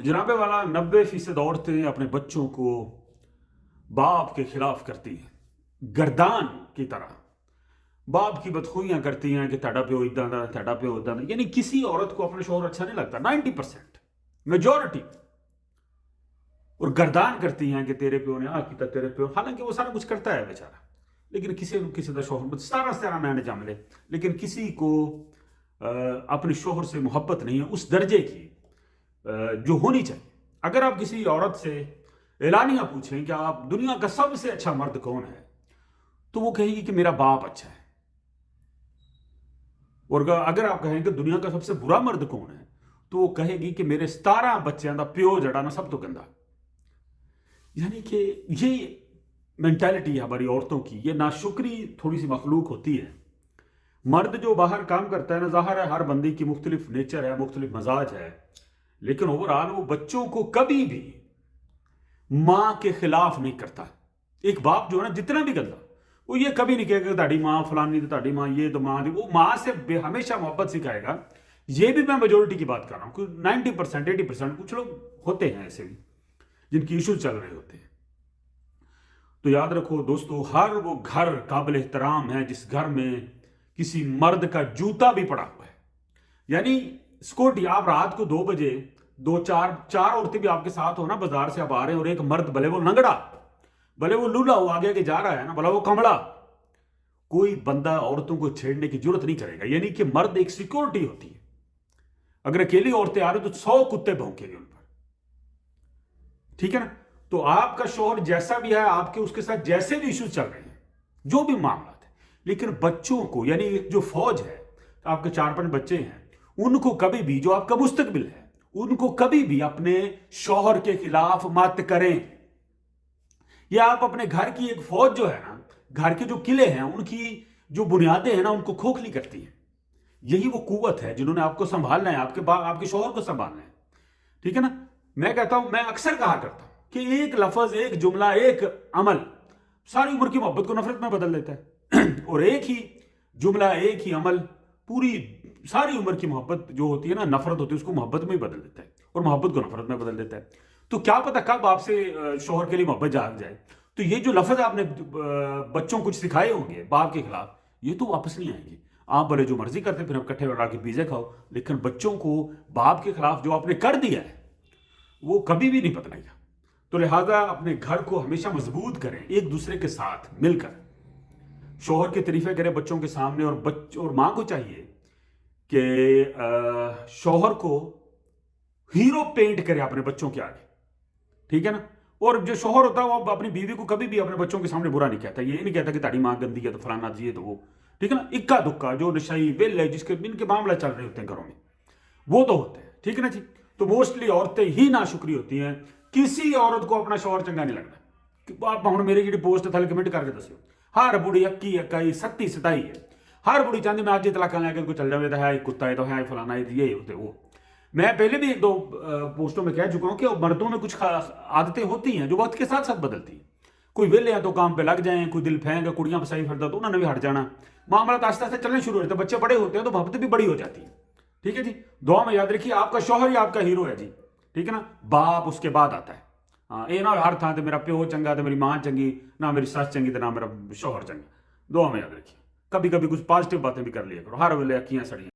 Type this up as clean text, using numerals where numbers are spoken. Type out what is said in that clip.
जनाबे वाला 90% औरतें अपने बच्चों को बाप के खिलाफ करती हैं, गर्दान की तरह बाप की बदखुइयां करती हैं कि ਤੁਹਾਡਾ ਪਿਓ ਇਦਾਂ ਦਾ ਤੁਹਾਡਾ ਪਿਓ ਇਦਾਂ ਦਾ। यानी किसी औरत को अपना शौहर अच्छा नहीं लगता, 90% मेजॉरिटी। और गर्दान करती हैं कि तेरे प्यो ने आ किया, तेरे प्यो, हालांकि वो सारा कुछ करता है बेचारा, लेकिन किसी का शौहर सारा मैंने जाम ले, लेकिन किसी को अपने शौहर से मोहब्बत नहीं है उस दर्जे की जो होनी चाहिए। अगर आप किसी औरत से एलानिया पूछें कि आप दुनिया का सबसे अच्छा मर्द कौन है, तो वो कहेगी कि मेरा बाप अच्छा है। और अगर आप कहें कि दुनिया का सबसे बुरा मर्द कौन है, तो वो कहेगी कि मेरे 17 बच्चों का प्यो जड़ा ना सब तो गंदा। यानी कि ये मेंटालिटी है हमारी औरतों की, ये नाशुक्री थोड़ी सी मखलूक होती है। मर्द जो बाहर काम करता है ना, ज़ाहिर है हर बंदी की मुख्तलिफ नेचर है, मुख्तलिफ मजाज है, लेकिन ओवरऑल वो बच्चों को कभी भी माँ के खिलाफ नहीं करता। एक बाप जो है ना जितना भी गंदा, वो ये कभी नहीं कहेगा ताड़ी माँ फलानी, ताड़ी माँ ये, तो माँ, वो माँ से हमेशा मोहब्बत सिखाएगा। ये भी मैं मेजोरिटी की बात कर रहा हूँ, 90% 80% कुछ लोग होते हैं ऐसे भी जिनकी इश्यूज चल रहे होते हैं। तो याद रखो दोस्तों, हर वो घर काबिल एहतराम है जिस घर में किसी मर्द का जूता भी पड़ा हुआ है। यानी सिक्योरिटी, आप रात को 2 बजे चार औरतें भी आपके साथ हो ना, बाजार से आप आ रहे हैं, और एक मर्द, भले वो लंगड़ा, भले वो लूला हो आगे आगे जा रहा है ना, भले वो कमड़ा, कोई बंदा औरतों को छेड़ने की जरूरत नहीं करेगा। यानी कि मर्द एक सिक्योरिटी होती है। अगर अकेली औरतें आ रही तो 100 कुत्ते भौंकेंगे उन पर, ठीक है ना। तो आपका शौहर जैसा भी है, आपके उसके साथ जैसे भी इश्यूज चल रहे हैं, जो भी मामला है, लेकिन बच्चों को, यानी जो फौज है, आपके 4-5 बच्चे हैं, उनको कभी भी, जो आपका मुस्तकबिल है, उनको कभी भी अपने शौहर के खिलाफ मत करें। या आप अपने घर की एक फौज जो है ना, घर के जो किले हैं, उनकी जो बुनियादें हैं ना, उनको खोखली करती है। यही वो कुव्वत है जिन्होंने आपको संभालना है, आपके शौहर को संभालना है, ठीक है ना। मैं कहता हूं, मैं अक्सर कहा करता हूं कि एक लफ्ज, एक जुमला, एक अमल सारी उम्र की मोहब्बत को नफरत में बदल देता है। और एक ही जुमला, एक ही अमल पूरी सारी उम्र की मोहब्बत जो होती है ना, नफरत होती है, उसको मोहब्बत में ही बदल देता है, और मोहब्बत को नफरत में बदल देता है। तो क्या पता कब आपसे शौहर के लिए मोहब्बत जाग जाए। तो ये जो लफ्ज आपने बच्चों को कुछ सिखाए होंगे बाप के खिलाफ, ये तो वापस नहीं आएंगे। आप भले जो मर्जी करते फिर इकट्ठे बैठा के पिज़्ज़ा खाओ, लेकिन बच्चों को बाप के खिलाफ जो आपने कर दिया है वो कभी भी नहीं बदलेगा। तो लिहाजा अपने घर को हमेशा मजबूत करें, एक दूसरे के साथ मिलकर शौहर के तारीफें करें बच्चों के सामने। और माँ को चाहिए कि शौहर को हीरो पेंट करे अपने बच्चों के आगे, ठीक है ना। और जो शौहर होता है वो अपनी बीवी को कभी भी अपने बच्चों के सामने बुरा नहीं कहता। ये नहीं कहता कि ताड़ी माँ गंदी है तो फलाना जी है तो वो, ठीक है ना। इक्का दुक्का जो नशाई बिल है, जिसके इनके मामला चल रहे होते हैं घरों में, वो तो होते हैं, ठीक है ना जी। तो मोस्टली औरतें ही नाशुक्री होती हैं। किसी औरत को अपना शौहर चंगा नहीं लगता। आप हम मेरी जी पोस्ट थले कमेंट करके दस्यो, हर बुढ़ी 21 27 27 है, हर बुढ़ी चाहती मैं आज तलाक लैके को चल जाए, तो है कुत्ता है, तो है फलाना है, ये होते वो। मैं पहले भी 1-2 पोस्टों में कह चुका हूं कि मर्दों में कुछ आदतें होती हैं जो वक्त के साथ साथ बदलती हैं। कोई वेले हैं तो काम पे लग जाएं, कोई दिल फेंक कुड़ियां फसाई फिरता तो उन्होंने भी हट जाना। मामला तो आस्ते आस्ते चलने शुरू हो जाते, बच्चे बड़े होते हैं तो मोहब्बत भी बड़ी हो जाती है, ठीक है जी। दुआ में याद रखिए, आपका शौहर ही आपका हीरो है जी, ठीक है ना। बाप उसके बाद आता है। हाँ, ये ना हर थां ते मेरा प्यो चंगा तो मेरी मां चंगी, ना मेरी सस चंगी तो ना मेरा शौहर चंगा। दुआ में याद रखिए, कभी कभी कुछ पॉजिटिव बातें भी कर लिया करो, हर वेले अखियां सड़ियां।